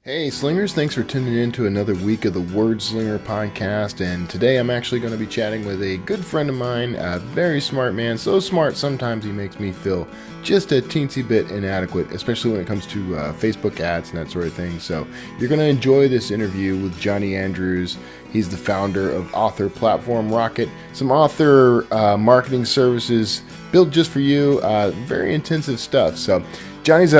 Hey Slingers, thanks for tuning in to another week of the Wordslinger Podcast, and today I'm actually going to be chatting with a good friend of mine, a very smart man, so smart sometimes he makes me feel just a teensy bit inadequate, especially when it comes to Facebook ads and that sort of thing. So you're going to enjoy this interview with Jonny Andrews. He's the founder of author platform Rocket, some author marketing services built just for you, very intensive stuff. So Jonny's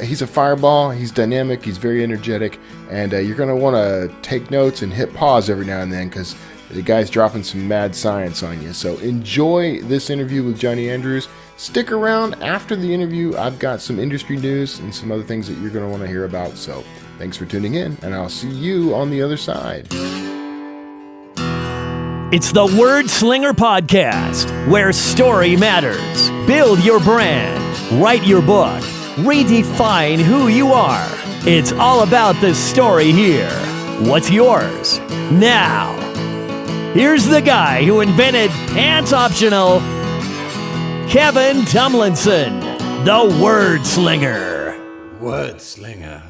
he's a fireball, he's dynamic, he's very energetic, and you're going to want to take notes and hit pause every now and then because the guy's dropping some mad science on you. So enjoy this interview with Jonny Andrews. Stick around after the interview. I've got some industry news and some other things that you're going to want to hear about. So thanks for tuning in, and I'll see you on the other side. It's the Wordslinger Podcast, where story matters. Build your brand, write your book, redefine who you are. It's all about the story here. What's yours? Now, here's the guy who invented pants optional, Kevin Tomlinson, the Wordslinger. Wordslinger.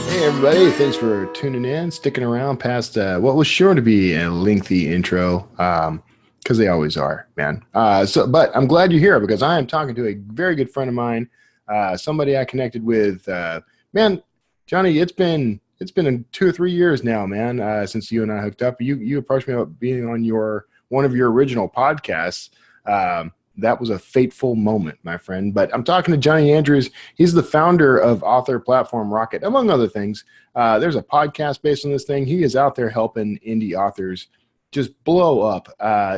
Hey everybody, thanks for tuning in, sticking around past what was sure to be a lengthy intro, because they always are, man. But I'm glad you're here because I am talking to a very good friend of mine, somebody I connected with. Man, Jonny, it's been 2 or 3 years now, man, since you and I hooked up. You approached me about being on one of your original podcasts. That was a fateful moment, my friend. But I'm talking to Jonny Andrews. He's the founder of author platform Rocket, among other things. There's a podcast based on this thing. He is out there helping indie authors just blow up,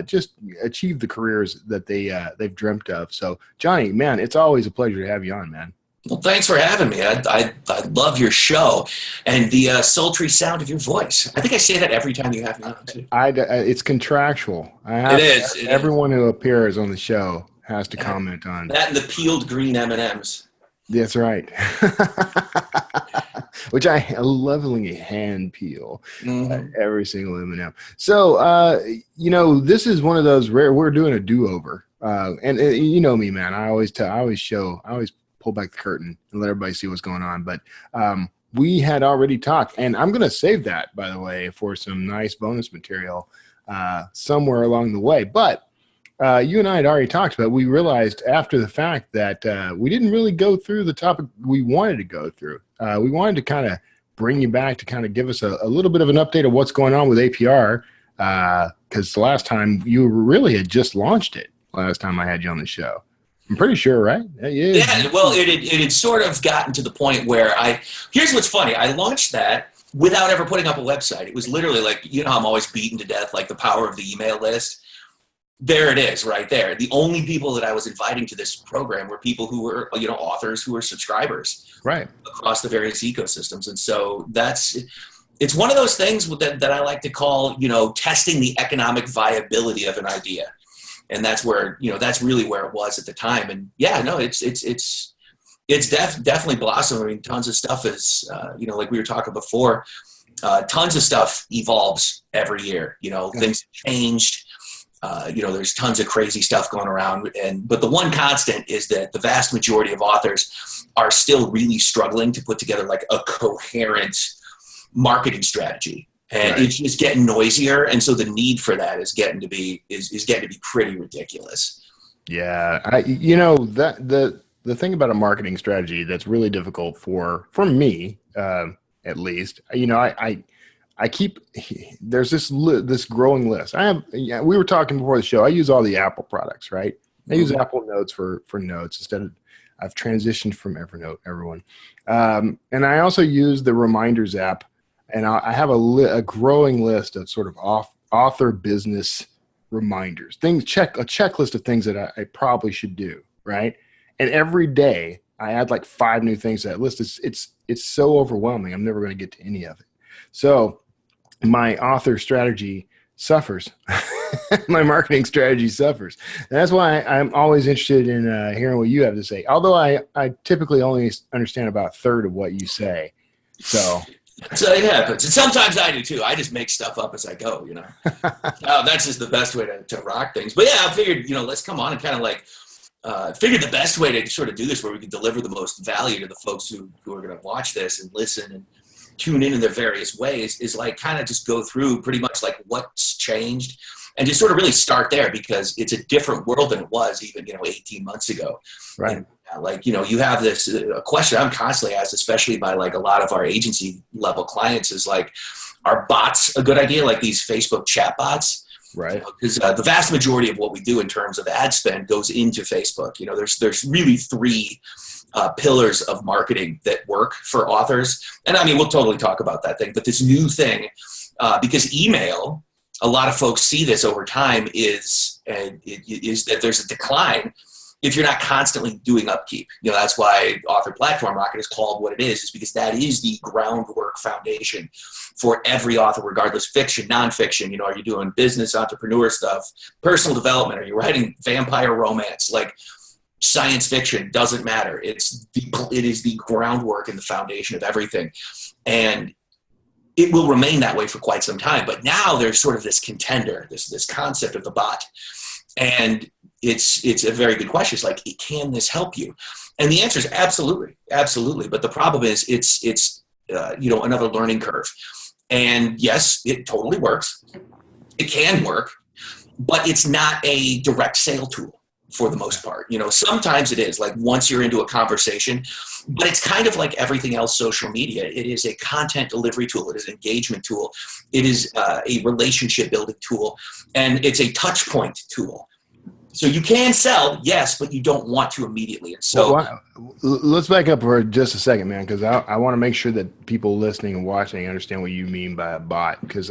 just achieve the careers that they've dreamt of. So, Jonny, man, it's always a pleasure to have you on, man. Well, thanks for having me. I love your show and the sultry sound of your voice. I think I say that every time you have me on, too. It's contractual. It is. Everyone who appears on the show has to comment on that and the peeled green M&Ms. That's right. Which I lovingly hand peel every single M&M. So, this is one of those rare. We're doing a do-over, and you know me, man. I always pull back the curtain and let everybody see what's going on. But we had already talked, and I'm going to save that, by the way, for some nice bonus material somewhere along the way. But you and I had already talked about it. We realized after the fact that we didn't really go through the topic we wanted to go through. We wanted to kind of bring you back to kind of give us a little bit of an update of what's going on with APR, because the last time you really had just launched it, last time I had you on the show. I'm pretty sure, right? Yeah, well, it had sort of gotten to the point where here's what's funny. I launched that without ever putting up a website. It was literally like, I'm always beaten to death, like the power of the email list. There it is right there. The only people that I was inviting to this program were people who were, authors who were subscribers right across the various ecosystems. And so it's one of those things that I like to call, testing the economic viability of an idea. And that's where, that's really where it was at the time. And yeah, no, it's definitely blossomed. I mean, tons of stuff is, like we were talking before, tons of stuff evolves every year, things have changed. There's tons of crazy stuff going around. But the one constant is that the vast majority of authors are still really struggling to put together like a coherent marketing strategy. And It's just getting noisier, and so the need for that is getting to be pretty ridiculous. Yeah, the thing about a marketing strategy that's really difficult for me, at least. I keep there's this growing list. We were talking before the show. I use all the Apple products, right? I use Apple Notes for notes instead of. I've transitioned from Evernote, everyone, and I also use the Reminders app. And I have a growing list of sort of author business reminders, a checklist of things that I probably should do, right? And every day I add like 5 new things to that list. It's so overwhelming. I'm never going to get to any of it. So my author strategy suffers. My marketing strategy suffers. And that's why I'm always interested in hearing what you have to say. Although I typically only understand about a third of what you say. So it happens. And sometimes I do too. I just make stuff up as I go, That's just the best way to rock things. But yeah, I figured, let's come on and kind of like figured the best way to sort of do this, where we could deliver the most value to the folks who are going to watch this and listen and tune in their various ways, is like kind of just go through pretty much like what's changed and just sort of really start there, because it's a different world than it was even, 18 months ago. Right. And, like, you have this a question I'm constantly asked, especially by like a lot of our agency level clients, is like, are bots a good idea? Like these Facebook chat bots? Right. Because the vast majority of what we do in terms of ad spend goes into Facebook. There's really three pillars of marketing that work for authors. And I mean, we'll totally talk about that thing, but this new thing, because email, a lot of folks see this over time, is that there's a decline if you're not constantly doing upkeep. That's why author platform market is called what it is because that is the groundwork foundation for every author, regardless fiction, nonfiction. Are you doing business, entrepreneur stuff, personal development? Are you writing vampire romance? Like science fiction, doesn't matter. It is the groundwork and the foundation of everything. And it will remain that way for quite some time. But now there's sort of this contender, this concept of the bot. And it's a very good question. It's like, can this help you? And the answer is absolutely, absolutely. But the problem is it's another learning curve. And yes, it totally works. It can work, but it's not a direct sale tool for the most part. Sometimes it is, like once you're into a conversation, but it's kind of like everything else social media. It is a content delivery tool. It is an engagement tool. It is a relationship building tool, and it's a touch point tool. So you can sell, yes, but you don't want to immediately. And so let's back up for just a second, man, because I want to make sure that people listening and watching understand what you mean by a bot, because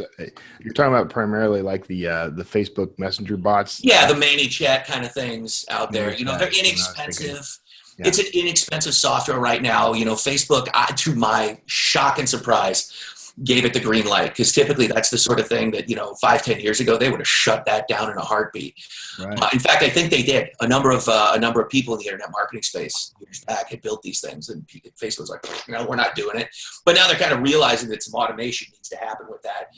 you're talking about primarily like the Facebook Messenger bots. Yeah, the ManyChat kind of things out there. They're inexpensive. Yeah. It's an inexpensive software right now. Facebook, to my shock and surprise, gave it the green light, because typically that's the sort of thing that 5-10 years ago they would have shut that down in a heartbeat. Right. In fact, I think they did. A number of people in the internet marketing space years back had built these things, and Facebook was like, no, we're not doing it. But now they're kind of realizing that some automation needs to happen with that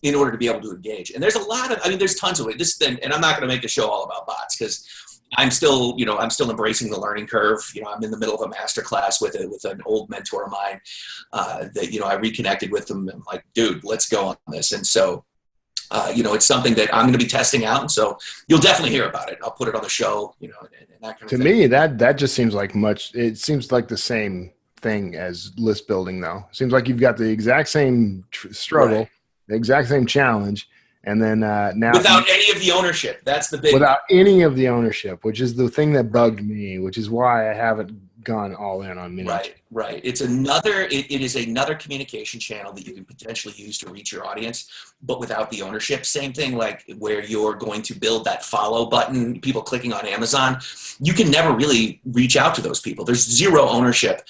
in order to be able to engage. And there's there's tons of it. And I'm not going to make the show all about bots, because I'm still embracing the learning curve. I'm in the middle of a master class with an old mentor of mine that, I reconnected with them. I'm like, dude, let's go on this. And so, it's something that I'm going to be testing out. And so you'll definitely hear about it. I'll put it on the show, and that kind of thing. To me, that just seems like it seems like the same thing as list building, though. It seems like you've got the exact same struggle, right, the exact same challenge. And then now, without any of the ownership, that's the big. Without any of the ownership, which is the thing that bugged me, which is why I haven't gone all in on mini. Right. It's it is another communication channel that you can potentially use to reach your audience, but without the ownership. Same thing like where you're going to build that follow button, people clicking on Amazon. You can never really reach out to those people. There's zero ownership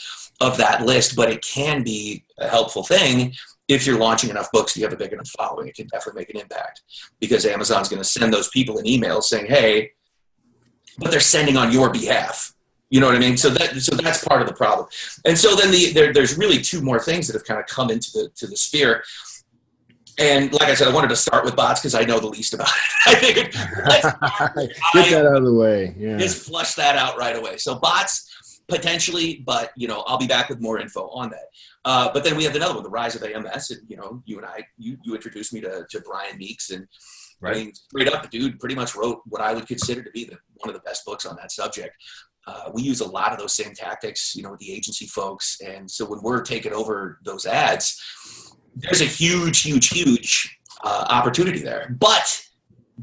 of that list, but it can be a helpful thing. If you're launching enough books, you have a big enough following, it can definitely make an impact, because Amazon's going to send those people an email saying, hey, but they're sending on your behalf. You know what I mean? So that's part of the problem. And so then there's really two more things that have kind of come into the sphere. And like I said, I wanted to start with bots because I know the least about it. I figured get that out of the way. Yeah. Just flush that out right away. So bots potentially, but I'll be back with more info on that. But then we have another one, the rise of AMS, and you and I, you introduced me to Brian Meeks, and right. I mean, straight up, the dude pretty much wrote what I would consider to be one of the best books on that subject. We use a lot of those same tactics, with the agency folks, and so when we're taking over those ads, there's a huge opportunity there. But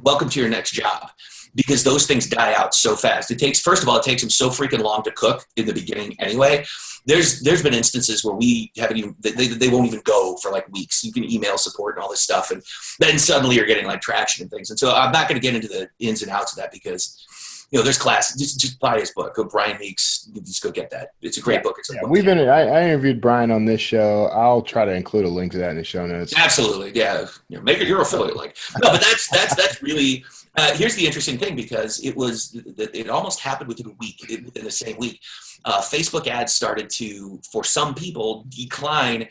welcome to your next job, because those things die out so fast. First of all, it takes them so freaking long to cook in the beginning anyway. There's been instances where we haven't even, they won't even go for like weeks. You can email support and all this stuff, and then suddenly you're getting like traction and things. And so I'm not going to get into the ins and outs of that, because there's classes. Just buy his book. Go Brian Meeks. Just go get that. It's a great book. It's a book. I interviewed Brian on this show. I'll try to include a link to that in the show notes. Absolutely, yeah. Make it your affiliate link. No, but that's really. Here's the interesting thing, because it almost happened within the same week. Facebook ads started to, for some people, decline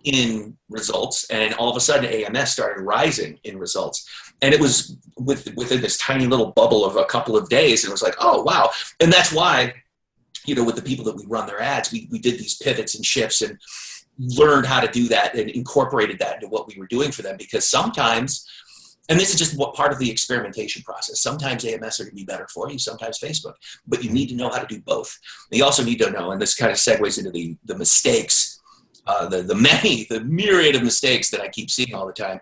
in results, and all of a sudden AMS started rising in results. And it was within this tiny little bubble of a couple of days. And it was like, oh, wow. And that's why, with the people that we run their ads, we did these pivots and shifts and learned how to do that and incorporated that into what we were doing for them. Because sometimes, and this is just what part of the experimentation process, sometimes AMS are going to be better for you, sometimes Facebook, but you need to know how to do both. And you also need to know, and this kind of segues into the mistakes, the myriad of mistakes that I keep seeing all the time,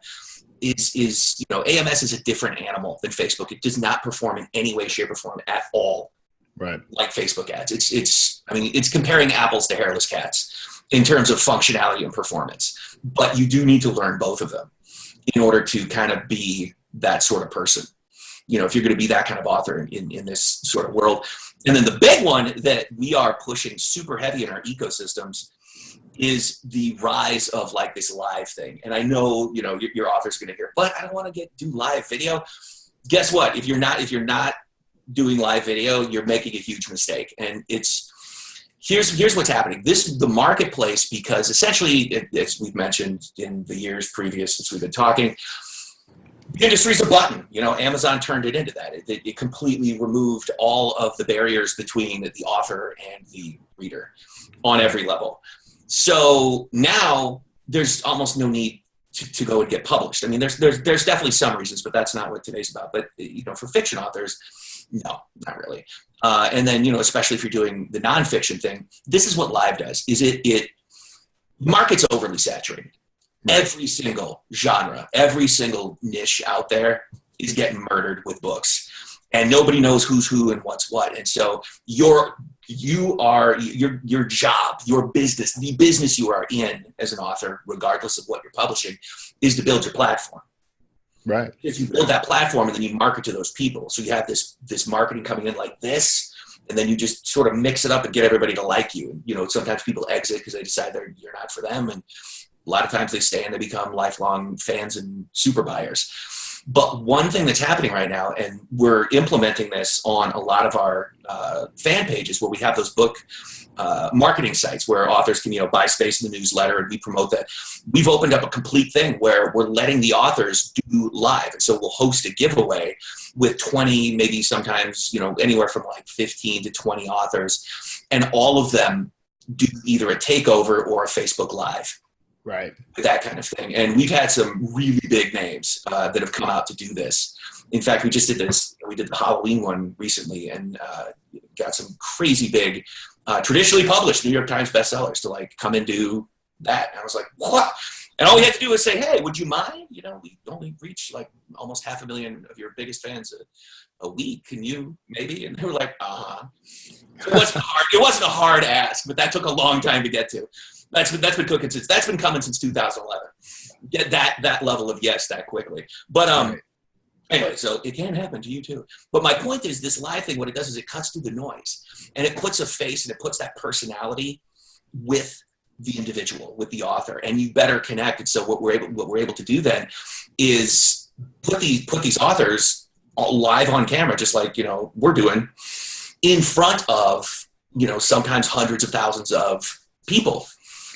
is AMS is a different animal than Facebook. It does not perform in any way, shape, or form at all, right, like Facebook ads. It's comparing apples to hairless cats in terms of functionality and performance. But you do need to learn both of them in order to kind of be that sort of person. If you're going to be that kind of author in this sort of world. And then the big one that we are pushing super heavy in our ecosystems is the rise of like this live thing. And I know, your author's going to hear, but I don't want to do live video. Guess what? If you're not doing live video, you're making a huge mistake. And here's what's happening. The marketplace, because essentially, as we've mentioned in the years previous since we've been talking, the industry's a button. Amazon turned it into that. It completely removed all of the barriers between the author and the reader on every level. So now there's almost no need to go and get published. I mean, there's definitely some reasons, but that's not what today's about. But for fiction authors, no, not really. And then especially if you're doing the nonfiction thing, this is what live does. Is it market's overly saturated. Right. Every single genre, every single niche out there is getting murdered with books, and nobody knows who's who and what's what. And so your job, your business, the business you are in as an author, regardless of what you're publishing, is to build your platform. Right. If you build that platform and then you market to those people, so you have this marketing coming in like this, and then you just sort of mix it up and get everybody to like you. And, sometimes people exit because they decide you're not for them, and a lot of times they stay and they become lifelong fans and super buyers. But one thing that's happening right now, and we're implementing this on a lot of our fan pages where we have those book marketing sites where authors can, buy space in the newsletter, and we promote that. We've opened up a complete thing where we're letting the authors do live. And so we'll host a giveaway with 20, maybe sometimes, anywhere from like 15 to 20 authors. And all of them do either a takeover or a Facebook Live. Right. That kind of thing. And we've had some really big names that have come out to do this. In fact, we just did this. We did the Halloween one recently and got some crazy big, traditionally published New York Times bestsellers to like come and do that. And I was like, what? And all we had to do was say, hey, would you mind? We only reach like almost 500,000 of your biggest fans a week. Can you maybe? And they were like, uh-huh. It wasn't a hard ask, but that took a long time to get to. That's been cooking since. That's been coming since 2011. Get that level of yes that quickly. But anyway, so it can happen to you too. But my point is, this live thing, what it does is it cuts through the noise, and it puts a face and it puts that personality with the individual, with the author, and you better connect. And so what we're able to do then is put these authors live on camera, just like we're doing, in front of sometimes hundreds of thousands of people.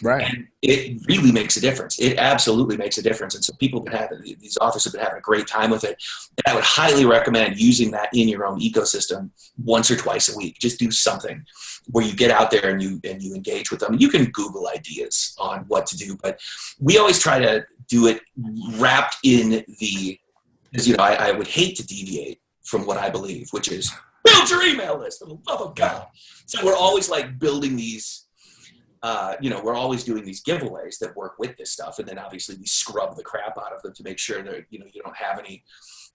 Right. And it really makes a difference. It absolutely makes a difference. And so these authors have been having a great time with it. And I would highly recommend using that in your own ecosystem once or twice a week. Just do something where you get out there and you engage with them. You can Google ideas on what to do, but we always try to do it wrapped in because I would hate to deviate from what I believe, which is build your email list for the love of God. So we're always like building these. We're always doing these giveaways that work with this stuff. And then obviously we scrub the crap out of them to make sure that, you don't have any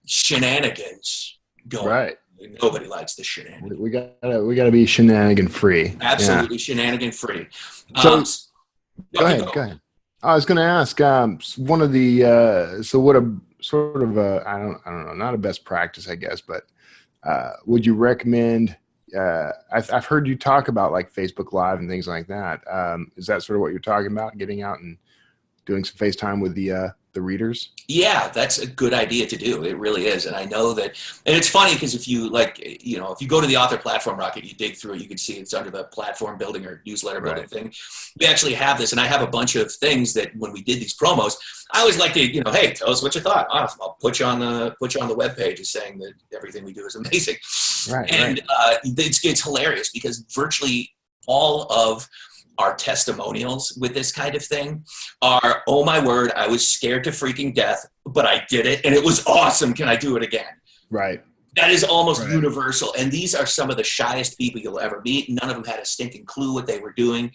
shenanigans going. Right. Nobody likes the shenanigans. We gotta be shenanigan free. Absolutely. Yeah. Shenanigan free. So go ahead. I was going to ask, one of the, so what a sort of I don't know, not a best practice, I guess, but would you recommend, I've heard you talk about like Facebook Live and things like that. Is that sort of what you're talking about? Getting out and doing some FaceTime with the the readers? Yeah, that's a good idea to do. It really is. And I know that, and it's funny because if you if you go to the author platform rocket, you dig through it, you can see it's under the platform building or newsletter building thing. We actually have this, and I have a bunch of things that when we did these promos, I always like to, hey, tell us what you thought. I'll put you on the webpage as saying that everything we do is amazing. It's hilarious because virtually all of our testimonials with this kind of thing are, oh my word, I was scared to freaking death, but I did it and it was awesome. Can I do it again? Right. That is almost universal. And these are some of the shyest people you'll ever meet. None of them had a stinking clue what they were doing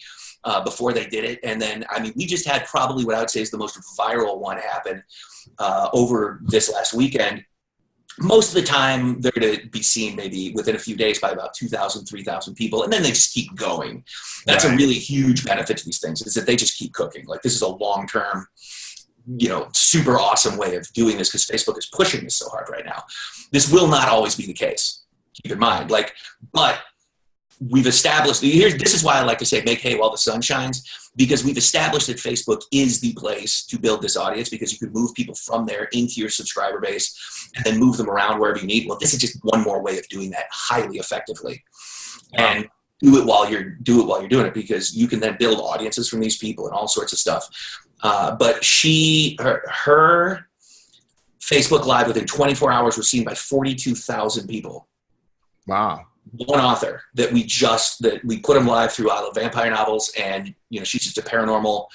before they did it. And then, we just had probably what I would say is the most viral one happen over this last weekend. Most of the time, they're going to be seen maybe within a few days by about 2,000, 3,000 people, and then they just keep going. That's a really huge benefit to these things, is that they just keep cooking. Like, this is a long-term, super awesome way of doing this because Facebook is pushing this so hard right now. This will not always be the case. Keep in mind. But we've established, this is why I like to say make hay while the sun shines, because we've established that Facebook is the place to build this audience because you can move people from there into your subscriber base and then move them around wherever you need. Well, this is just one more way of doing that highly effectively. And do it while you're doing it, because you can then build audiences from these people and all sorts of stuff. But her Facebook Live within 24 hours was seen by 42,000 people. Wow. One author that we put him live through Vampire Novels, and she's just a paranormal,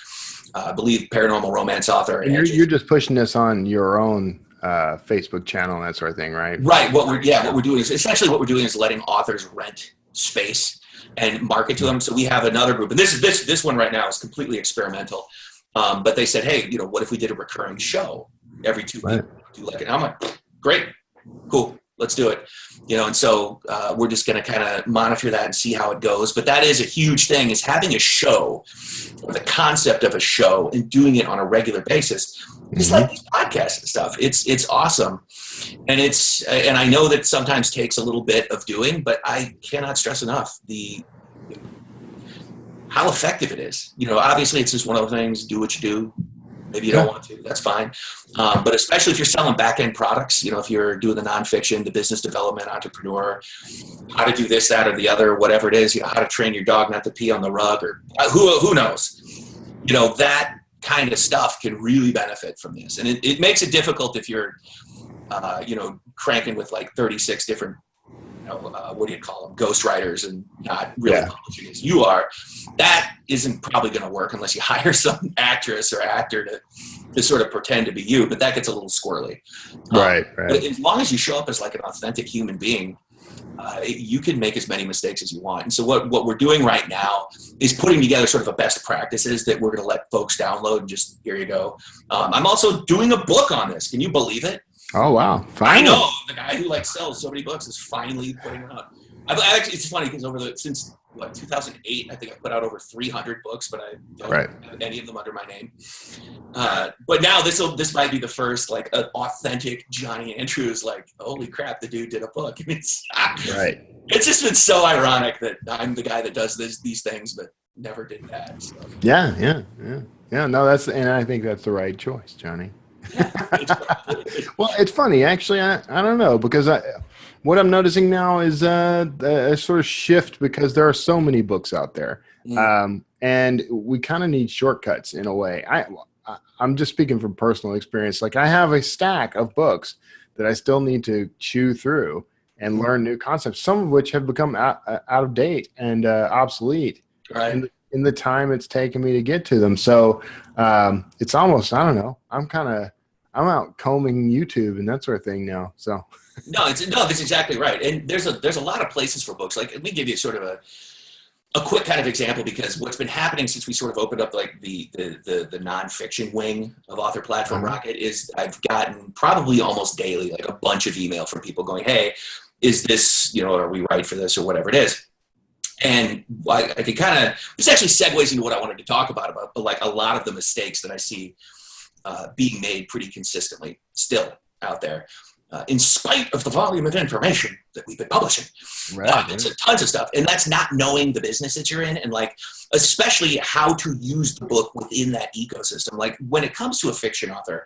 I believe paranormal romance author. And you're just pushing this on your own Facebook channel and that sort of thing, right? Right. What we're doing is letting authors rent space and market to them. So we have another group, and this one right now is completely experimental. But they said, hey, what if we did a recurring show every 2 weeks? And I'm like, great, cool. Let's do it. And so we're just going to kind of monitor that and see how it goes. But that is a huge thing, is having a show, or the concept of a show, and doing it on a regular basis. Just like these podcasts and stuff. It's awesome. And and I know that sometimes takes a little bit of doing, but I cannot stress enough how effective it is. Obviously it's just one of those things, do what you do. Maybe you don't want to, that's fine. But especially if you're selling back-end products, if you're doing the nonfiction, the business development, entrepreneur, how to do this, that, or the other, whatever it is, how to train your dog not to pee on the rug, or who knows, that kind of stuff can really benefit from this. And it makes it difficult if you're, cranking with like 36 different, what do you call them, ghostwriters, and not really publishing as you are. That isn't probably going to work unless you hire some actress or actor to sort of pretend to be you, but that gets a little squirrely. Right. But as long as you show up as like an authentic human being, you can make as many mistakes as you want. And so what we're doing right now is putting together sort of a best practices that we're going to let folks download, and just, here you go. I'm also doing a book on this. Can you believe it? Oh, wow. Finally. I know. The guy who sells so many books is finally putting it out. Actually, it's funny because since 2008, I think I put out over 300 books, but I don't have any of them under my name. But now this might be the first authentic Jonny Andrews, holy crap, the dude did a book. It's just been so ironic that I'm the guy that does these things, but never did that. So. Yeah. No, and I think that's the right choice, Jonny. Well, it's funny, actually. I don't know, because what I'm noticing now is a sort of shift, because there are so many books out there, and we kind of need shortcuts in a way. I'm just speaking from personal experience. I have a stack of books that I still need to chew through and learn new concepts, some of which have become out of date and obsolete in the time it's taken me to get to them. So it's almost, I don't know, I'm out combing YouTube and that sort of thing now. So that's exactly right. And there's a lot of places for books. Let me give you sort of a quick kind of example, because what's been happening since we sort of opened up the nonfiction wing of Author Platform Rocket is I've gotten probably almost daily a bunch of email from people going, hey, is this, are we right for this, or whatever it is. And I can this actually segues into what I wanted to talk about a lot of the mistakes that I see being made pretty consistently still out there. in spite of the volume of information that we've been publishing. It's tons of stuff. And that's not knowing the business that you're in, and like, especially how to use the book within that ecosystem. Like when it comes to a fiction author,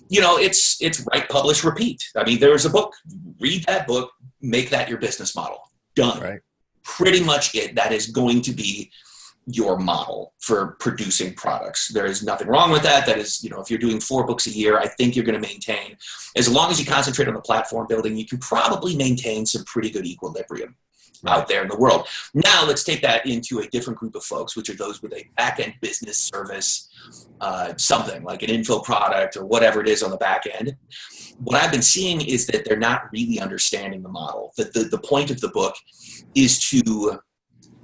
you know, it's write, publish, repeat. I mean, there's a book, read that book, make that your business model. Done. Right. Pretty much it. That is going to be your model for producing products. There is nothing wrong with that. That is, you know, if you're doing 4 books a year, I think you're going to maintain, as long as you concentrate on the platform building, you can probably maintain some pretty good equilibrium out there in the world. Now let's take that into a different group of folks, which are those with a back-end business service, something like an info product or whatever it is on the back end. What I've been seeing is that they're not really understanding the model. That the point of the book is to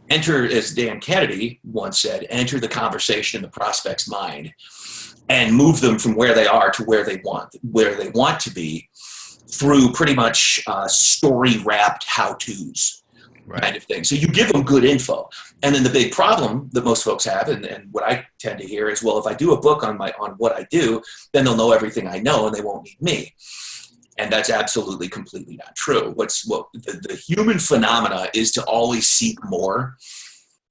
enter, as Dan Kennedy once said, enter the conversation in the prospect's mind and move them from where they are to where they want to be through pretty much story-wrapped how-tos. Kind of thing. So you give them good info. And then the big problem that most folks have, and what I tend to hear is, well, if I do a book on what I do, then they'll know everything I know and they won't need me. And that's absolutely, completely not true. The human phenomena is to always seek more,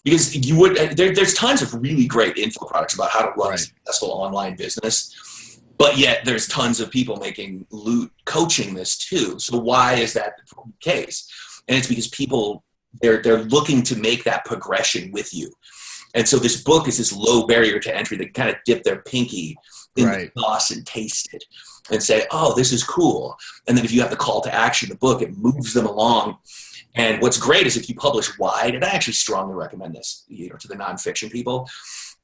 because there's tons of really great info products about how to run a successful online business, but yet there's tons of people making loot coaching this too. So why is that the case? And it's because people, they're looking to make that progression with you. And so this book is this low barrier to entry. They kind of dip their pinky in the sauce and taste it and say, oh, this is cool. And then if you have the call to action, the book, it moves them along. And what's great is if you publish wide, and I actually strongly recommend this, you know, to the nonfiction people,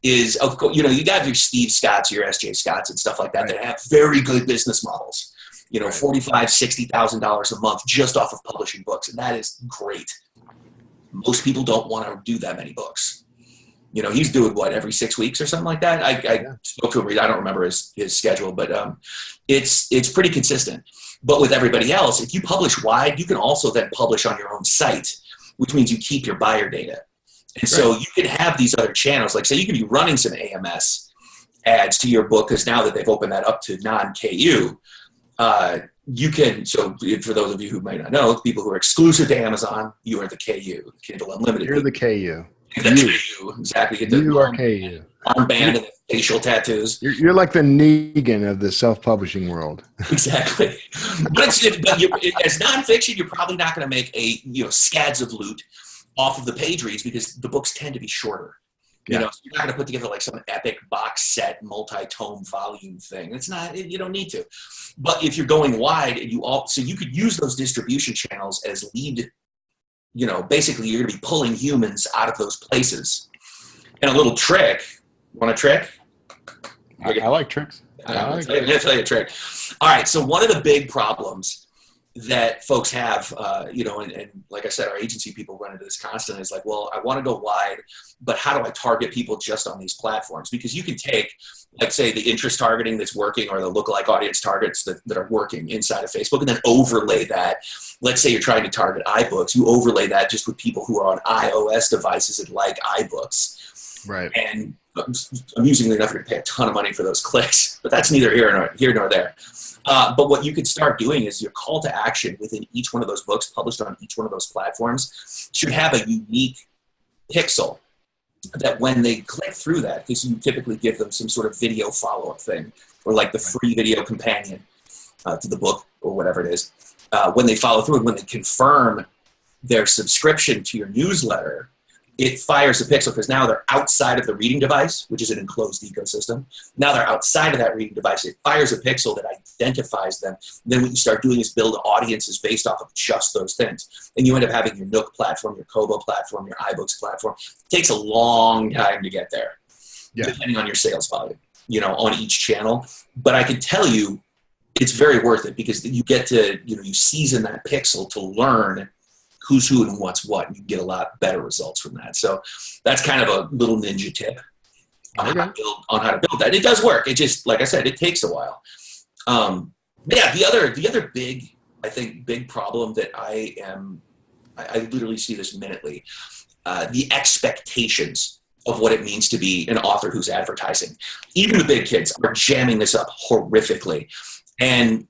is, of course, you know, you got your Steve Scotts, your SJ Scotts and stuff like that that have very good business models. You know, $45,000, $60,000 a month just off of publishing books. And that is great. Most people don't want to do that many books. You know, he's doing what, every 6 weeks or something like that? I spoke to him, I don't remember his schedule, but it's pretty consistent. But with everybody else, if you publish wide, you can also then publish on your own site, which means you keep your buyer data. And so you can have these other channels, like say you can be running some AMS ads to your book, because now that they've opened that up to non-KU, you can, so for those of you who might not know, people who are exclusive to Amazon, you are the KU, Kindle Unlimited. You're the KU. KU, exactly. You are KU. Armband and the facial tattoos. You're like the Negan of the self-publishing world. Exactly. But as nonfiction, you're probably not going to make scads of loot off of the page reads, because the books tend to be shorter. You know, so you're not going to put together like some epic box set, multi-tome volume thing. It's not, you don't need to. But if you're going wide, so you could use those distribution channels as lead, you know, basically you're going to be pulling humans out of those places. And a little trick, want a trick? I like tricks. I'm going to tell you a trick. All right, so one of the big problems that folks have, and like I said, our agency people run into this constantly. It's like, well, I want to go wide, but how do I target people just on these platforms? Because you can take, like, say, the interest targeting that's working, or the lookalike audience targets that are working inside of Facebook, and then overlay that. Let's say you're trying to target iBooks. You overlay that just with people who are on iOS devices and like iBooks. Right. And amusingly enough, you're going to pay a ton of money for those clicks, but that's neither here nor there. But what you could start doing is your call to action within each one of those books published on each one of those platforms should have a unique pixel that when they click through that, because you typically give them some sort of video follow-up thing, or like the free video companion to the book or whatever it is, when they follow through and when they confirm their subscription to your newsletter, it fires a pixel, because now they're outside of the reading device, which is an enclosed ecosystem. Now they're outside of that reading device. It fires a pixel that identifies them. Then what you start doing is build audiences based off of just those things. And you end up having your Nook platform, your Kobo platform, your iBooks platform. It takes a long time to get there, depending on your sales volume, on each channel. But I can tell you, it's very worth it, because you get to, you season that pixel to learn who's who and what's what, and you get a lot better results from that. So that's kind of a little ninja tip on how to build that. It does work. It just, like I said, it takes a while. The other big problem that I literally see this minutely, the expectations of what it means to be an author who's advertising. Even the big kids are jamming this up horrifically. And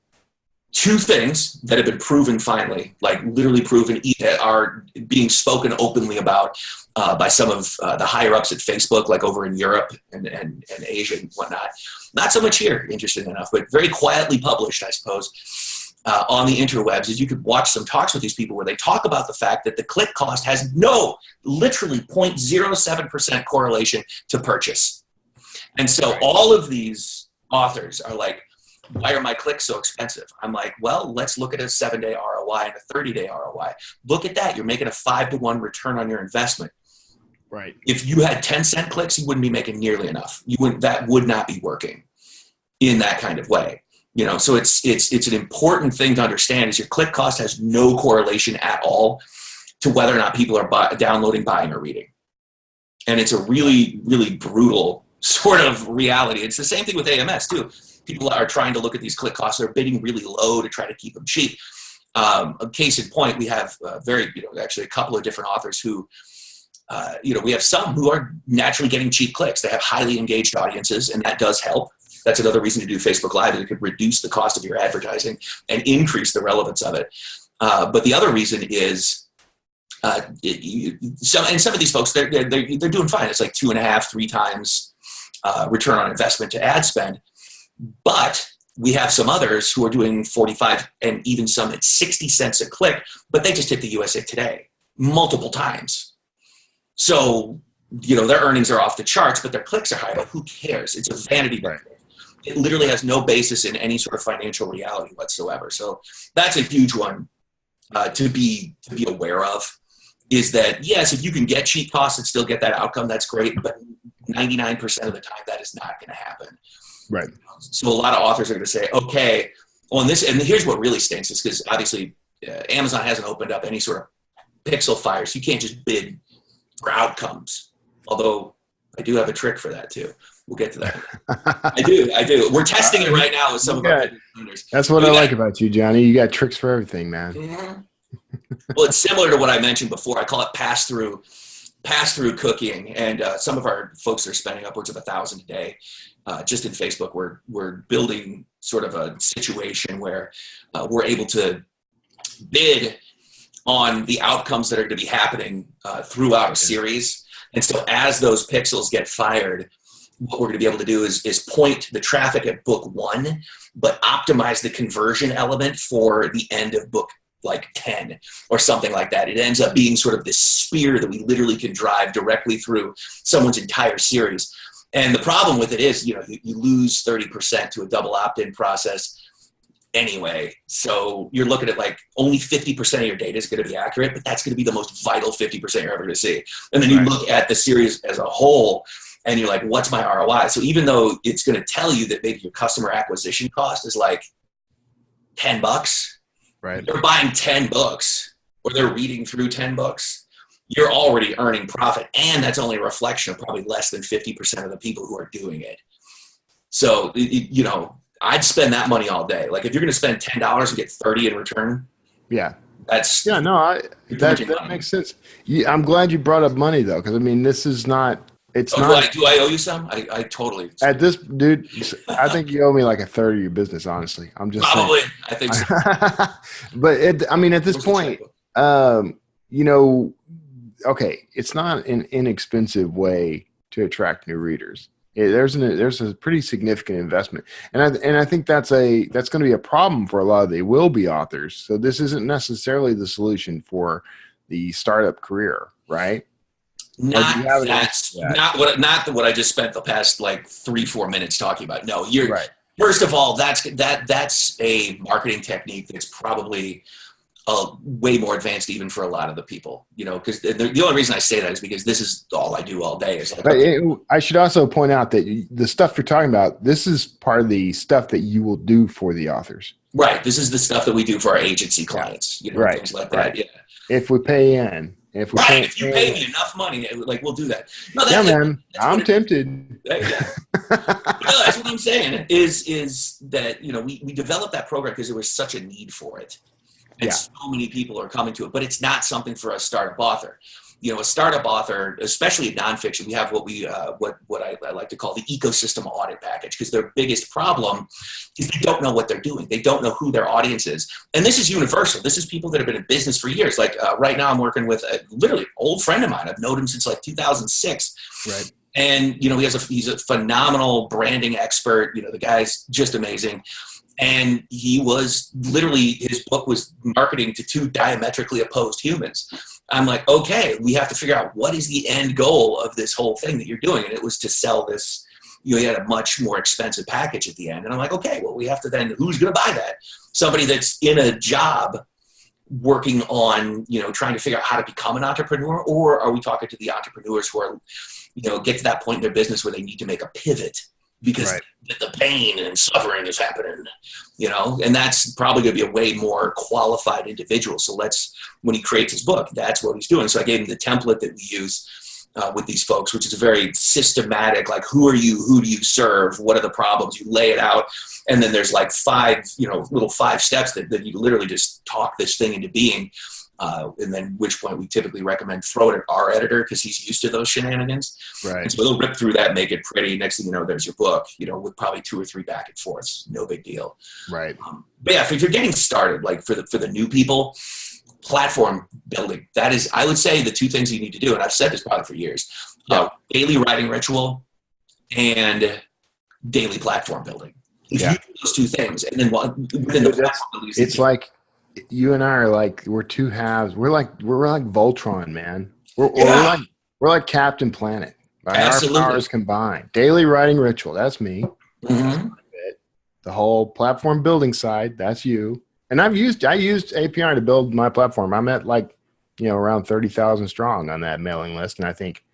two things that have been proven finally, like literally proven, are being spoken openly about by some of the higher ups at Facebook, like over in Europe and Asia and whatnot. Not so much here, interestingly enough, but very quietly published, I suppose, on the interwebs, is you could watch some talks with these people where they talk about the fact that the click cost has literally 0.07% correlation to purchase. And so all of these authors are like, why are my clicks so expensive? I'm like, well, let's look at a 7-day ROI and a 30-day ROI. Look at that. You're making a 5-to-1 return on your investment. Right. If you had 10-cent clicks, you wouldn't be making nearly enough. That would not be working in that kind of way. So it's an important thing to understand is your click cost has no correlation at all to whether or not people are downloading, buying, or reading. And it's a really, really brutal sort of reality. It's the same thing with AMS too. People are trying to look at these click costs. They're bidding really low to try to keep them cheap. A case in point, we have actually a couple of different authors who, we have some who are naturally getting cheap clicks. They have highly engaged audiences, and that does help. That's another reason to do Facebook Live, is it could reduce the cost of your advertising and increase the relevance of it. But the other reason is, some of these folks, they're doing fine. It's like 2.5, 3 times return on investment to ad spend. But we have some others who are doing 45 and even some at 60 cents a click, but they just hit the USA Today multiple times. So, their earnings are off the charts, but their clicks are high. But who cares? It's a vanity metric. It literally has no basis in any sort of financial reality whatsoever. So that's a huge one to be aware of, is that, yes, if you can get cheap costs and still get that outcome, that's great. But 99% of the time, that is not going to happen. Right. So a lot of authors are going to say, okay, well, and here's what really stinks, is because obviously Amazon hasn't opened up any sort of pixel fire, so you can't just bid for outcomes. Although I do have a trick for that too. We'll get to that. I do. We're testing it right now with some of our business owners. That's what I like about you, Jonny. You got tricks for everything, man. Mm-hmm. Well, it's similar to what I mentioned before. I call it pass-through cooking, and some of our folks are spending upwards of $1,000 a day just in Facebook. We're building sort of a situation where we're able to bid on the outcomes that are going to be happening throughout a series. And so as those pixels get fired, what we're going to be able to do is point the traffic at book 1, but optimize the conversion element for the end of book like 10 or something like that. It ends up being sort of this spear that we literally can drive directly through someone's entire series. And the problem with it is, you lose 30% to a double opt-in process anyway. So you're looking at like only 50% of your data is going to be accurate, but that's going to be the most vital 50% you're ever going to see. And then you look at the series as a whole, and you're like, what's my ROI? So even though it's going to tell you that maybe your customer acquisition cost is like $10, right? They're buying 10 books or they're reading through 10 books. You're already earning profit. And that's only a reflection of probably less than 50% of the people who are doing it. So, I'd spend that money all day. Like if you're going to spend $10 and get 30 in return. Yeah. That makes sense. I'm glad you brought up money though. Cause this is not, it's not. Do I owe you some? I totally. At this, dude, I think you owe me like a third of your business. Honestly, I'm just probably. saying. I think so. But at this point, okay, it's not an inexpensive way to attract new readers. There's a pretty significant investment, and I think that's going to be a problem for a lot of the will-be authors. So this isn't necessarily the solution for the startup career, right? Not what I just spent the past like 3-4 minutes talking about. No, you're right. First of all, that's a marketing technique that's probably way more advanced even for a lot of the people, because the only reason I say that is because this is all I do all day. Is like, I should also point out that the stuff you're talking about, this is part of the stuff that you will do for the authors. Right. This is the stuff that we do for our agency clients, things like that. Right. Yeah. If we pay in. If you pay me enough money, like we'll do that. No, man, I'm tempted. Yeah. No, that's what I'm saying. Is that we developed that program because there was such a need for it, and so many people are coming to it. But it's not something for a startup author. a startup author, especially in nonfiction, we have what I like to call the ecosystem audit package, because their biggest problem is they don't know what they're doing. They don't know who their audience is. And this is universal. This is people that have been in business for years. Like right now I'm working with literally an old friend of mine. I've known him since like 2006. Right. And, he's a phenomenal branding expert. The guy's just amazing. And he was literally, his book was marketing to two diametrically opposed humans. I'm like, okay, we have to figure out what is the end goal of this whole thing that you're doing. And it was to sell this, he had a much more expensive package at the end. And I'm like, okay, well, we have to then, who's going to buy that? Somebody that's in a job working on, trying to figure out how to become an entrepreneur, or are we talking to the entrepreneurs who are, get to that point in their business where they need to make a pivot because the pain and suffering is happening, and that's probably going to be a way more qualified individual. So when he creates his book, that's what he's doing. So I gave him the template that we use with these folks, which is a very systematic, like, who are you? Who do you serve? What are the problems? You lay it out. And then there's like 5 steps that you literally just talk this thing into being. And then which point we typically recommend throw it at our editor because he's used to those shenanigans. Right. And so they'll rip through that, make it pretty. Next thing you know, there's your book, with probably 2 or 3 back and forths. No big deal. Right. But yeah, if you're getting started, like for the new people, platform building, that is, I would say, the 2 things you need to do. And I've said this probably for years, daily writing ritual and daily platform building. If you do those 2 things, and then within the platform building, it's like, you and I are like, we're 2 halves. We're like Voltron, man. We're like Captain Planet. Right? Absolutely. Our powers combined. Daily writing ritual. That's me. Mm-hmm. The whole platform building side. That's you. And I used API to build my platform. I'm at around 30,000 strong on that mailing list, and I think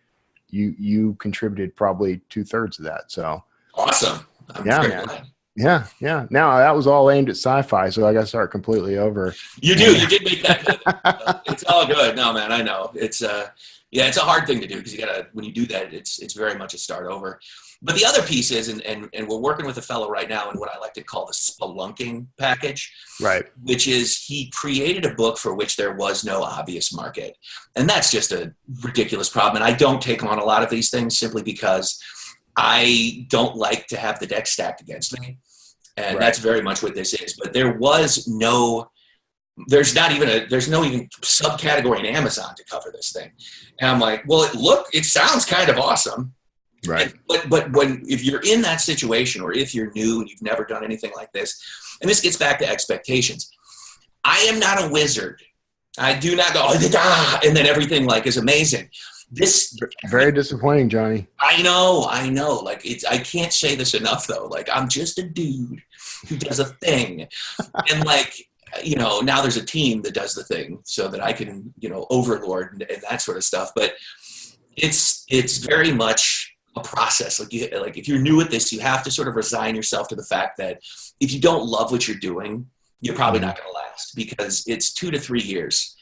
you contributed probably 2/3 of that. So awesome. I'm very glad. Yeah. Now that was all aimed at sci-fi, so I got to start completely over. You did make that pivot. It's all good. No, man, I know. It's it's a hard thing to do because when you do that, it's very much a start over. But the other piece is, and we're working with a fellow right now in what I like to call the spelunking package. Right. Which is, he created a book for which there was no obvious market. And that's just a ridiculous problem. And I don't take on a lot of these things simply because I don't like to have the deck stacked against me. And that's very much what this is. But there's no even subcategory in Amazon to cover this thing. And I'm like, well, it sounds kind of awesome. Right. But if you're in that situation, or if you're new and you've never done anything like this, and this gets back to expectations, I am not a wizard. I do not go, and then everything is amazing. This very disappointing, Johnny. I know. Like, I can't say this enough though. Like, I'm just a dude who does a thing, and now there's a team that does the thing so that I can overlord and that sort of stuff. But it's very much a process. Like if you're new at this, you have to sort of resign yourself to the fact that if you don't love what you're doing, you're probably not going to last, because it's 2 to 3 years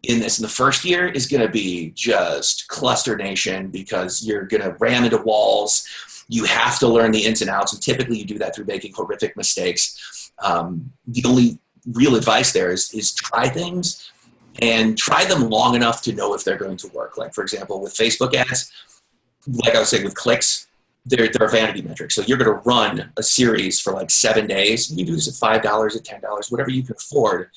in this. And the first year is going to be just cluster nation, because you're going to ram into walls. You have to learn the ins and outs. And typically you do that through making horrific mistakes. The only real advice there is try things, and try them long enough to know if they're going to work. Like, for example, with Facebook ads, like I was saying with clicks, they're vanity metrics. So you're going to run a series for 7 days. You can do this at $5, at $10, whatever you can afford,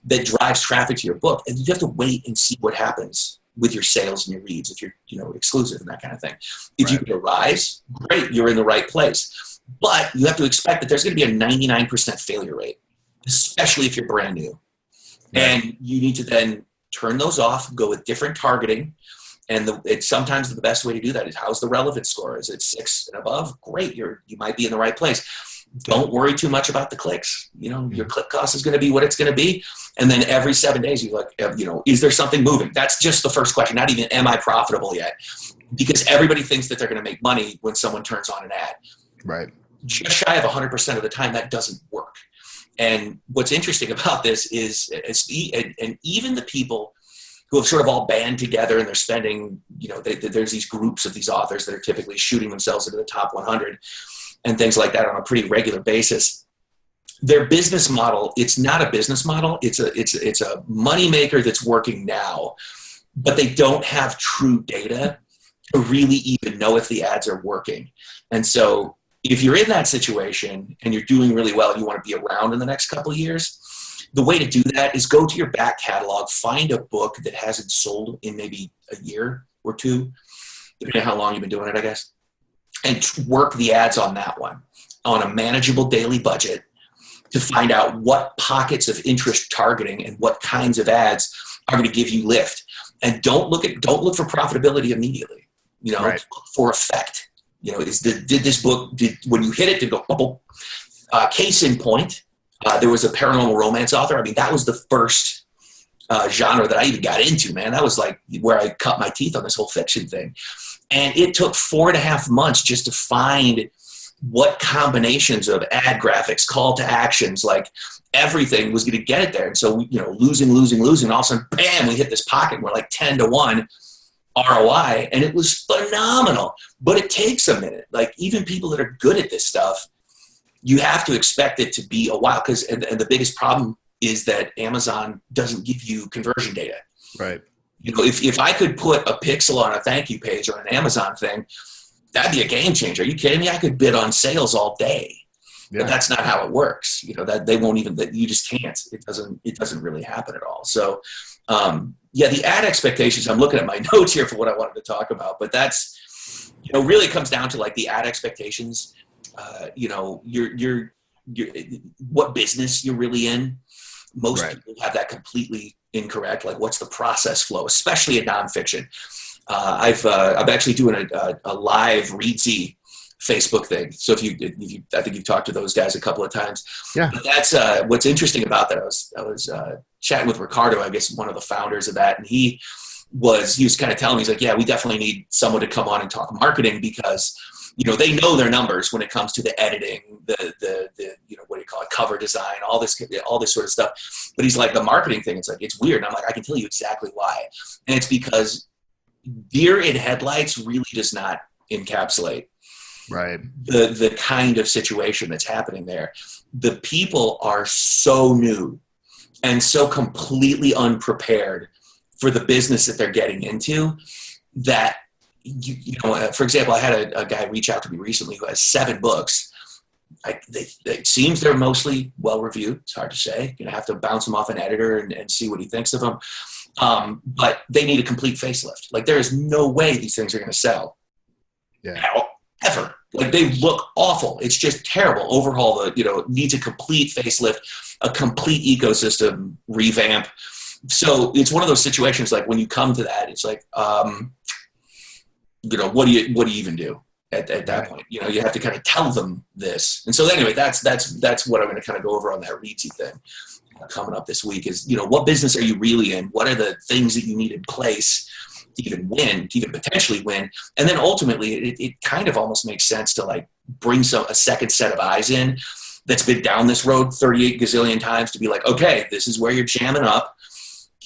that drives traffic to your book. And you have to wait and see what happens with your sales and your reads, if you're exclusive and that kind of thing. If you can rise, great, you're in the right place. But you have to expect that there's going to be a 99% failure rate, especially if you're brand new. Right. And you need to then turn those off, go with different targeting. And it's sometimes the best way to do that is, how's the relevance score? Is it 6 and above? Great, you might be in the right place. Don't worry too much about the clicks. Your click cost is going to be what it's going to be. And then every 7 days, you're like, is there something moving? That's just the first question. Not even, am I profitable yet? Because everybody thinks that they're going to make money when someone turns on an ad. Right. Just shy of 100% of the time, that doesn't work. And what's interesting about this is, and even the people who have sort of all band together and they're spending, there's these groups of these authors that are typically shooting themselves into the top 100 and things like that on a pretty regular basis. Their business model, it's not a business model. It's a money maker that's working now but they don't have true data to really even know if the ads are working. And so if you're in that situation and you're doing really well, you want to be around in the next couple of years, the way to do that is go to your back catalog, find a book that hasn't sold in maybe a year or two, depending on how long you've been doing it, I guess, and work the ads on that one on a manageable daily budget to find out what pockets of interest targeting and what kinds of ads are going to give you lift. And don't look for profitability immediately. Look for effect. Did this book, when you hit it, did it go bubble? Case in point, there was a paranormal romance author. I mean, that was the first genre that I even got into, man. That was like where I cut my teeth on this whole fiction thing. And it took 4.5 months just to find what combinations of ad graphics, call to actions, like everything was going to get it there. And so, losing. All of a sudden, bam, we hit this pocket. We're like 10-1 ROI. And it was phenomenal. But it takes a minute. Like even people that are good at this stuff, you have to expect it to be a while. And the biggest problem is that Amazon doesn't give you conversion data. Right. If I could put a pixel on a thank you page on an Amazon thing, that'd be a game changer. Are you kidding me? I could bid on sales all day, but that's not how it works. That they won't even, that you just can't, it doesn't really happen at all. So, the ad expectations, I'm looking at my notes here for what I wanted to talk about, but that's, really comes down to like the ad expectations, your what business you're really in. Most people have that completely incorrect. Like what's the process flow, especially in nonfiction. I'm actually doing a live Readsy Facebook thing. So if you, I think you've talked to those guys a couple of times. Yeah. But that's what's interesting about that. I was chatting with Ricardo, I guess one of the founders of that, and he was kind of telling me, he's like, yeah, we definitely need someone to come on and talk marketing because they know their numbers when it comes to the editing, the what do you call it, cover design, all this sort of stuff. But he's like, the marketing thing, it's like, it's weird. And I'm like, I can tell you exactly why. And it's because deer in headlights really does not encapsulate the kind of situation that's happening there. The people are so new and so completely unprepared for the business that they're getting into that, for example, I had a guy reach out to me recently who has 7 books. It seems they're mostly well-reviewed. It's hard to say. You're going to have to bounce them off an editor and see what he thinks of them. But they need a complete facelift. Like there is no way these things are going to sell. Yeah. Ever. Like they look awful. It's just terrible. Overhaul needs a complete facelift, a complete ecosystem revamp. So it's one of those situations like when you come to that, it's like, what do you even do at that point? You have to kind of tell them this. And so anyway, that's what I'm going to kind of go over on that Readsy thing coming up this week is, what business are you really in? What are the things that you need in place to even win, to even potentially win? And then ultimately it kind of almost makes sense to like bring a second set of eyes in that's been down this road 38 gazillion times to be like, okay, this is where you're jamming up.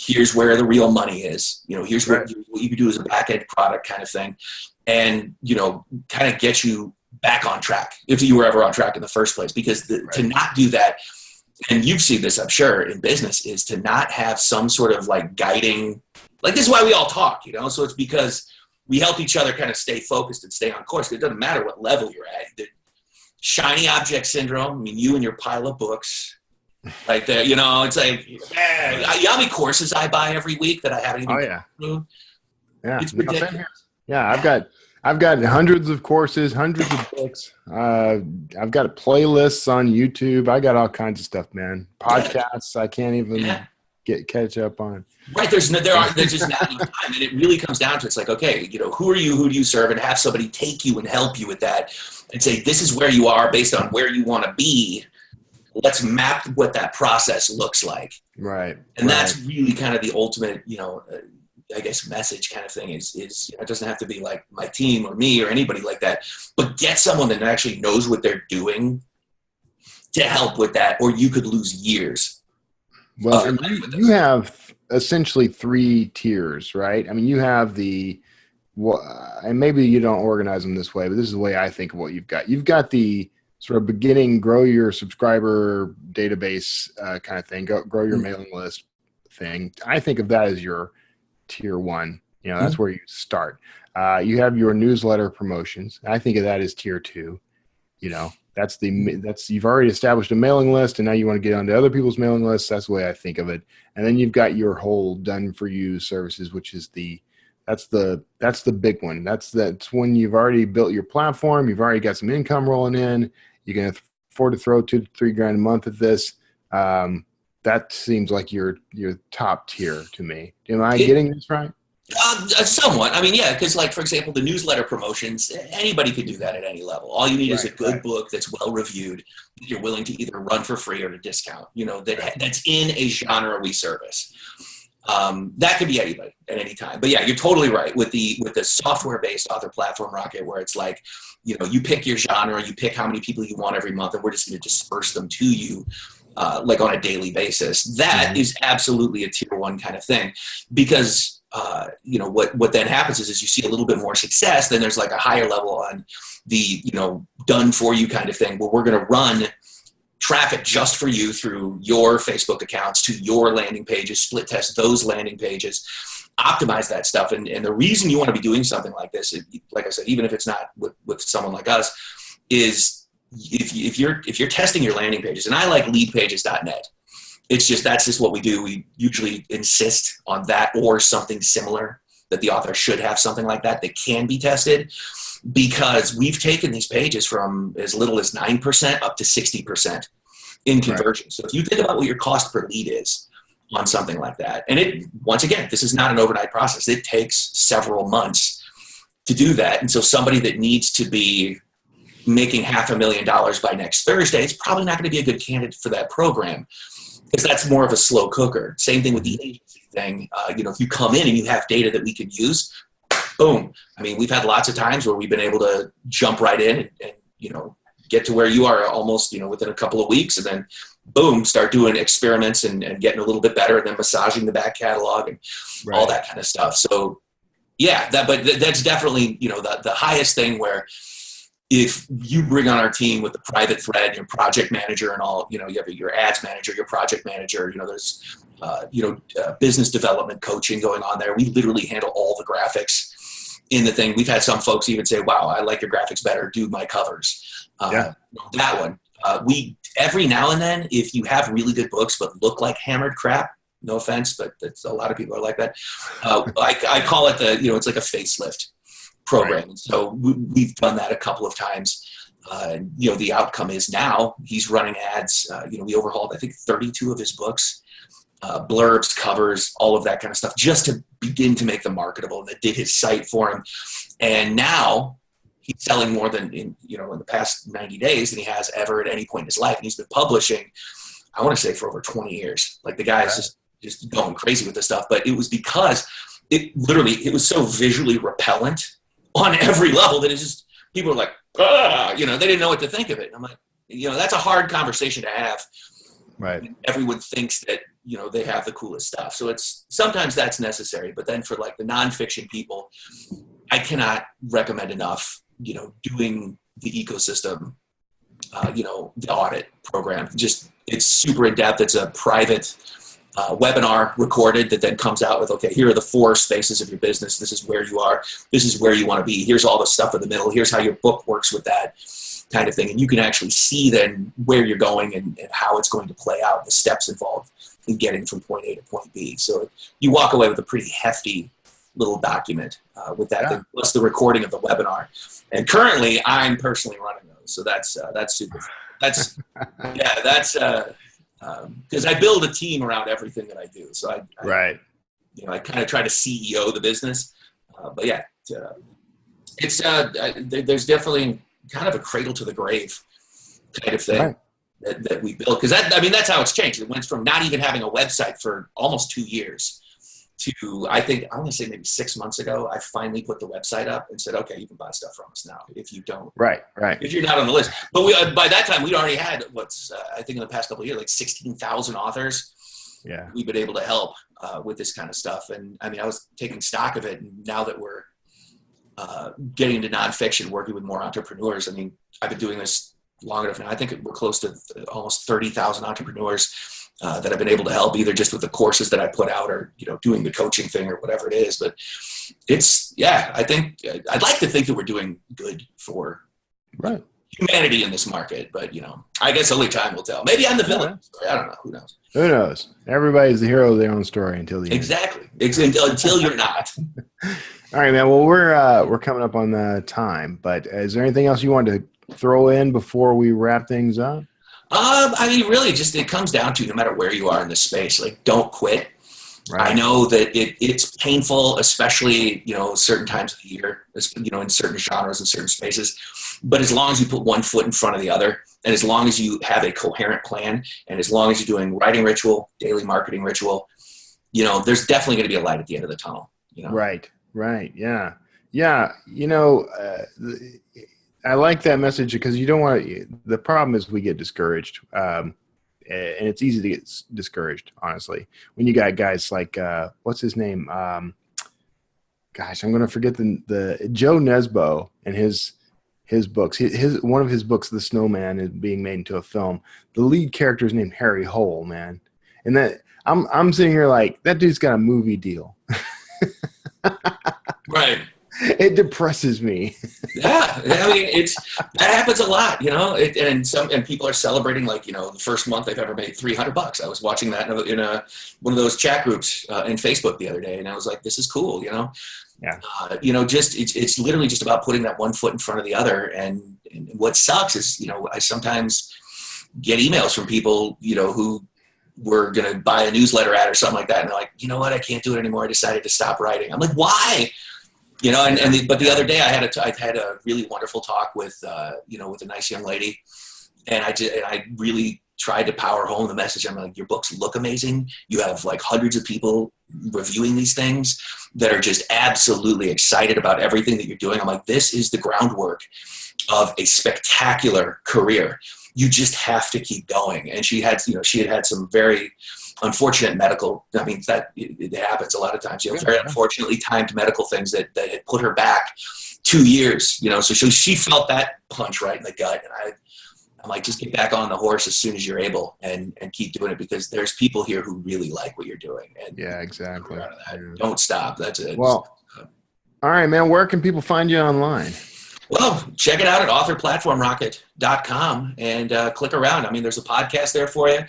Here's where the real money is. Here's what you can do as a back-end product kind of thing. And, kind of get you back on track if you were ever on track in the first place. Because to not do that, and you've seen this, I'm sure, in business, is to not have some sort of like guiding, like this is why we all talk, So it's because we help each other kind of stay focused and stay on course. It doesn't matter what level you're at. The shiny object syndrome, I mean, you and your pile of books. Like that, it's like, you know how many courses I buy every week that I haven't even gone through? Yeah. It's ridiculous. Yeah, I've got hundreds of courses, hundreds of books. I've got playlists on YouTube. I got all kinds of stuff, man. Podcasts I can't even catch up on. Right, there's just not enough time, and it really comes down to it's like, okay, who are you? Who do you serve? And have somebody take you and help you with that, and say this is where you are based on where you want to be. Let's map what that process looks like. Right. And that's really kind of the ultimate, I guess message kind of thing is it doesn't have to be like my team or me or anybody like that, but get someone that actually knows what they're doing to help with that, or you could lose years. Well, and you have essentially 3 tiers, right? I mean, you have and maybe you don't organize them this way, but this is the way I think of what you've got. You've got the sort of beginning, grow your subscriber database kind of thing, grow your mailing list thing. I think of that as your tier one. You know, that's where you start. You have your newsletter promotions. I think of that as tier two. You know, that's you've already established a mailing list, and now you want to get onto other people's mailing lists. That's the way I think of it. And then you've got your whole done for you services, which is that's the big one. That's when you've already built your platform. You've already got some income rolling in. You can afford to throw $2,000 to $3,000 a month at this. That seems like your top tier to me. Am I getting this right? Somewhat. I mean, yeah, because like, for example, the newsletter promotions, anybody could do that at any level. All you need is a good book that's well reviewed, that you're willing to either run for free or to discount, you know, that's in a genre we service. That could be anybody at any time. But yeah, you're totally right with the software-based author platform Rocket, where it's like, you know, you pick your genre, you pick how many people you want every month, and we're just going to disperse them to you like on a daily basis. That is absolutely a tier one kind of thing, because you know, what then happens is you see a little bit more success, then there's like a higher level on the, you know, done for you kind of thing, where we're going to run traffic just for you through your Facebook accounts to your landing pages, split test those landing pages, optimize that stuff. And the reason you want to be doing something like this, like I said, even if it's not with someone like us, is if you're testing your landing pages, and I like leadpages.net. That's just what we do. We usually insist on that or something similar, that the author should have something like that can be tested, because we've taken these pages from as little as 9% up to 60% in conversion. Right. So if you think about what your cost per lead is on something like that, and once again, this is not an overnight process. It takes several months to do that. And so somebody that needs to be making $500,000 by next Thursday, it's probably not going to be a good candidate for that program, because that's more of a slow cooker. Same thing with the agency thing. You know, if you come in and you have data that we can use, boom. I mean, we've had lots of times where we've been able to jump right in and you know, get to where you are almost, you know, within a couple of weeks, and then boom, start doing experiments and getting a little bit better, and then massaging the back catalog and all that kind of stuff. So yeah, that's definitely, you know, the highest thing, where if you bring on our team with the private thread, your project manager and all, you know, you have your ads manager, your project manager, you know, there's, business development coaching going on there. We literally handle all the graphics in the thing. We've had some folks even say, wow, I like your graphics better. Do my covers. That one. We, every now and then, if you have really good books but look like hammered crap, no offense, but that's, a lot of people are like that. I call it it's like a facelift program. Right. So we've done that a couple of times. The outcome is now he's running ads. We overhauled, I think, 32 of his books, blurbs, covers, all of that kind of stuff, just to begin to make them marketable. And that did his site for him. And now he's selling more than in the past 90 days than he has ever at any point in his life. And he's been publishing, I want to say, for over 20 years. Like, the guy is just going crazy with this stuff. But it was because it was so visually repellent on every level that it's just, people were like, they didn't know what to think of it. And I'm like, that's a hard conversation to have. Right. Everyone thinks that, they have the coolest stuff. So sometimes that's necessary. But then for like the nonfiction people, I cannot recommend enough, doing the ecosystem, the audit program. Just, it's super in depth. It's a private webinar recorded that then comes out with, okay, here are the 4 spaces of your business. This is where you are. This is where you want to be. Here's all the stuff in the middle. Here's how your book works with that kind of thing. And you can actually see then where you're going and how it's going to play out, the steps involved in getting from point A to point B. So you walk away with a pretty hefty little document with that thing, plus the recording of the webinar. And currently I'm personally running those. So that's super fun. That's because I build a team around everything that I do. So I kind of try to CEO the business. There's definitely kind of a cradle to the grave kind of thing that we built. Because that's how it's changed. It went from not even having a website for almost 2 years to, I want to say maybe 6 months ago, I finally put the website up and said, okay, you can buy stuff from us now if you don't. Right. If you're not on the list. But by that time, we'd already had I think in the past couple of years, like 16,000 authors. Yeah. We've been able to help with this kind of stuff. And I was taking stock of it. And now that we're getting into nonfiction, working with more entrepreneurs, I've been doing this long enough now. I think we're close to almost 30,000 entrepreneurs that I've been able to help, either just with the courses that I put out or, doing the coaching thing or whatever it is. But I think I'd like to think that we're doing good for humanity in this market, but I guess only time will tell. Maybe I'm the villain. I don't know. Who knows? Who knows? Everybody's the hero of their own story until the end. Exactly. Until you're not. All right, man. Well, we're coming up on the time, but is there anything else you want to throw in before we wrap things up? Really, just it comes down to, no matter where you are in this space, like, don't quit. Right. I know that it's painful, especially, certain times of the year, in certain genres and certain spaces. But as long as you put one foot in front of the other, and as long as you have a coherent plan, and as long as you're doing writing ritual, daily marketing ritual, there's definitely going to be a light at the end of the tunnel. Right. Yeah. I like that message, because you don't want to. The problem is we get discouraged, and it's easy to get discouraged, honestly, when you got guys like what's his name? Gosh, I'm going to forget the Joe Nesbo and his books. His one of his books, The Snowman, is being made into a film. The lead character is named Harry Hole, man, and that I'm sitting here like, that dude's got a movie deal. Right. It depresses me. Yeah, that happens a lot, and people are celebrating, like, the first month they've ever made $300. I was watching that in one of those chat groups in Facebook the other day, and I was like, this is cool, Yeah. It's literally just about putting that one foot in front of the other. And what sucks is, I sometimes get emails from people, who were going to buy a newsletter ad or something like that, and they're like, you know what, I can't do it anymore. I decided to stop writing. I'm like, why? But the other day I had a really wonderful talk with a nice young lady, and I really tried to power home the message. I'm like, your books look amazing. You have like hundreds of people reviewing these things that are just absolutely excited about everything that you're doing. I'm like, this is the groundwork of a spectacular career. You just have to keep going. And she had some very unfortunate medical, it happens a lot of times, very unfortunately timed medical things that had put her back 2 years, so she felt that punch right in the gut. And I'm like, just get back on the horse as soon as you're able and keep doing it, because there's people here who really like what you're doing. And yeah, exactly. Don't stop. That's it. Well, all right, man, where can people find you online? Well, check it out at authorplatformrocket.com and click around. There's a podcast there for you.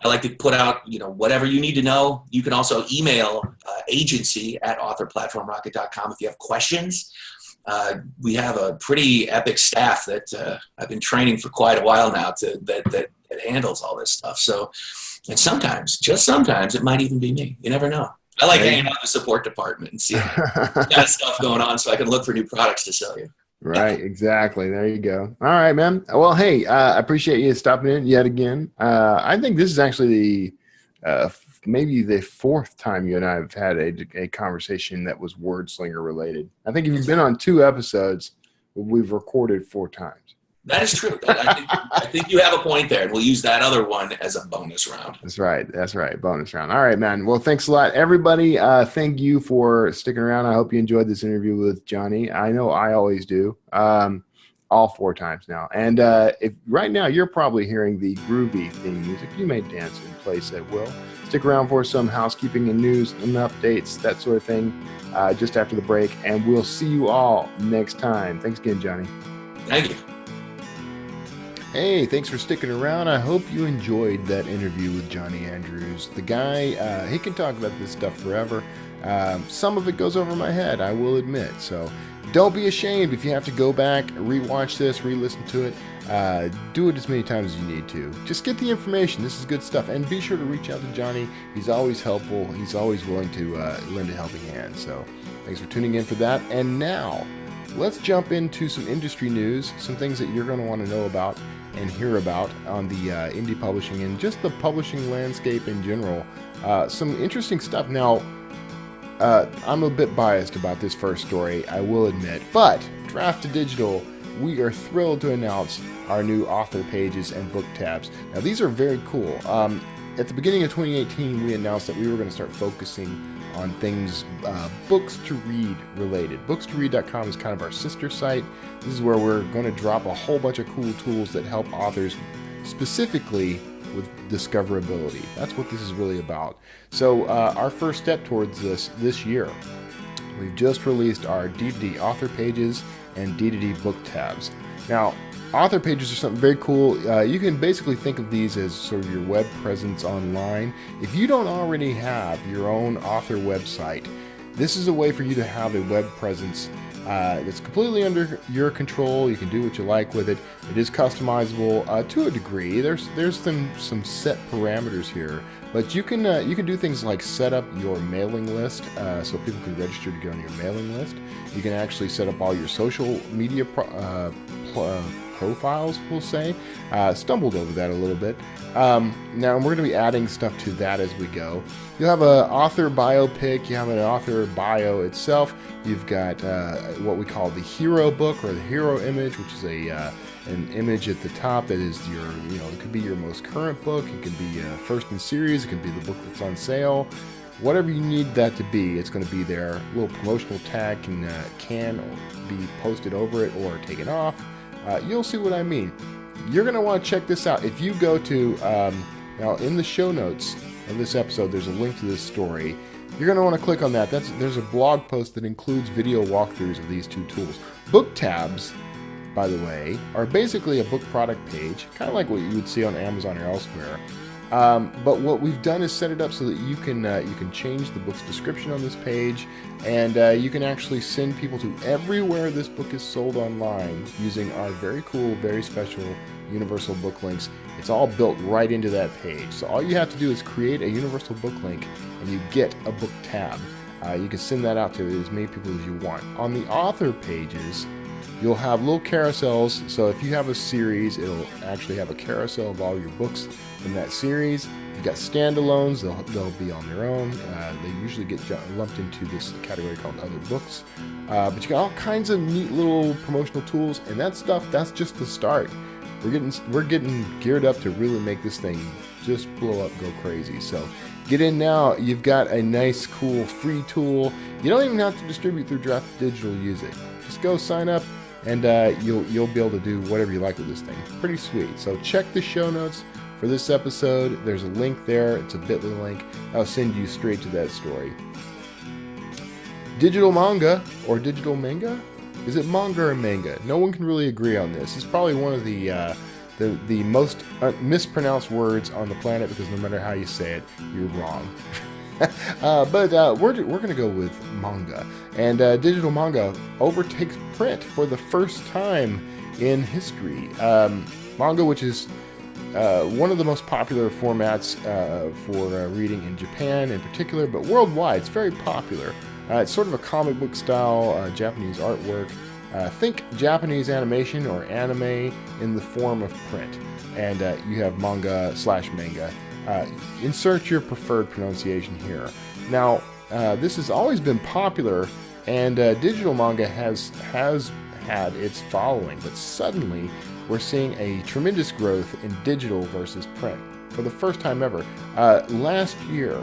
I like to put out, whatever you need to know. You can also email agency@authorplatformrocket.com if you have questions. We have a pretty epic staff that I've been training for quite a while now that handles all this stuff. So, and just sometimes, it might even be me. You never know. I like hanging out in the support department and seeing that stuff going on, so I can look for new products to sell you. Right, exactly. There you go. All right, man. Well, hey, I appreciate you stopping in yet again. I think this is actually maybe the fourth time you and I have had a conversation that was Wordslinger related. I think if you've been on 2 episodes, we've recorded 4 times. That is true. I think you have a point there, and we'll use that other one as a bonus round. That's right. Bonus round. All right, man. Well, thanks a lot, everybody. Thank you for sticking around. I hope you enjoyed this interview with Jonny. I know I always do. All 4 times now. And if right now you're probably hearing the groovy theme music, you may dance in place at will. Stick around for some housekeeping and news and updates, that sort of thing, just after the break. And we'll see you all next time. Thanks again, Jonny. Thank you. Hey, thanks for sticking around. I hope you enjoyed that interview with Jonny Andrews. The guy, he can talk about this stuff forever. Some of it goes over my head, I will admit. So don't be ashamed if you have to go back, rewatch this, re-listen to it. Do it as many times as you need to. Just get the information. This is good stuff. And be sure to reach out to Jonny. He's always helpful. He's always willing to lend a helping hand. So thanks for tuning in for that. And now, let's jump into some industry news, some things that you're going to want to know about and hear about on the indie publishing and just the publishing landscape in general. Some interesting stuff. Now, I'm a bit biased about this first story, I will admit, but Draft to Digital, we are thrilled to announce our new author pages and book tabs. Now, these are very cool. At the beginning of 2018, we announced that we were going to start focusing on things books to read related. Bookstoread.com is kind of our sister site. This is where we're going to drop a whole bunch of cool tools that help authors specifically with discoverability. That's what this is really about. So our first step towards this year, we've just released our D2D author pages and D2D book tabs. Now, author pages are something very cool. You can basically think of these as sort of your web presence online. If you don't already have your own author website, this is a way for you to have a web presence that's completely under your control. You can do what you like with it. It is customizable to a degree. There's some set parameters here, but you can do things like set up your mailing list, so people can register to get on your mailing list. You can actually set up all your social media profiles, we'll say. Stumbled over that a little bit. Now we're going to be adding stuff to that as we go. You'll have an author bio pic. You have an author bio itself. You've got what we call the hero book or the hero image, which is an image at the top that is your, it could be your most current book. It could be first in series. It could be the book that's on sale. Whatever you need that to be, it's going to be there. A little promotional tag can be posted over it or taken off. You'll see what I mean. You're going to want to check this out. If you go to, now in the show notes of this episode, there's a link to this story. You're going to want to click on that. There's a blog post that includes video walkthroughs of these two tools. Book tabs, by the way, are basically a book product page, kind of like what you would see on Amazon or elsewhere. But what we've done is set it up so that you can change the book's description on this page, and you can actually send people to everywhere this book is sold online using our very cool, very special universal book links. It's all built right into that page. So all you have to do is create a universal book link, and you get a book tab. You can send that out to as many people as you want. On the author pages, you'll have little carousels. So if you have a series, it'll actually have a carousel of all your books in that series. If you've got standalones, they'll be on their own. They usually get lumped into this category called other books. But you got all kinds of neat little promotional tools, and that stuff, that's just the start. We're getting geared up to really make this thing just blow up, go crazy. So get in now. You've got a nice, cool, free tool. You don't even have to distribute through Draft Digital to use it. Just go sign up, and you'll be able to do whatever you like with this thing. Pretty sweet. So check the show notes for this episode. There's a link there. It's a bit.ly link. I'll send you straight to that story. Digital manga or digital manga? Is it manga or manga? No one can really agree on this. It's probably one of the most mispronounced words on the planet, because no matter how you say it, you're wrong. But we're going to go with manga. And digital manga overtakes print for the first time in history. Manga, which is one of the most popular formats for reading in Japan in particular, but worldwide, it's very popular. It's sort of a comic book style Japanese artwork. Think Japanese animation or anime in the form of print. And you have manga/manga. Insert your preferred pronunciation here. Now, this has always been popular, and digital manga has had its following, but suddenly we're seeing a tremendous growth in digital versus print for the first time ever. Last year,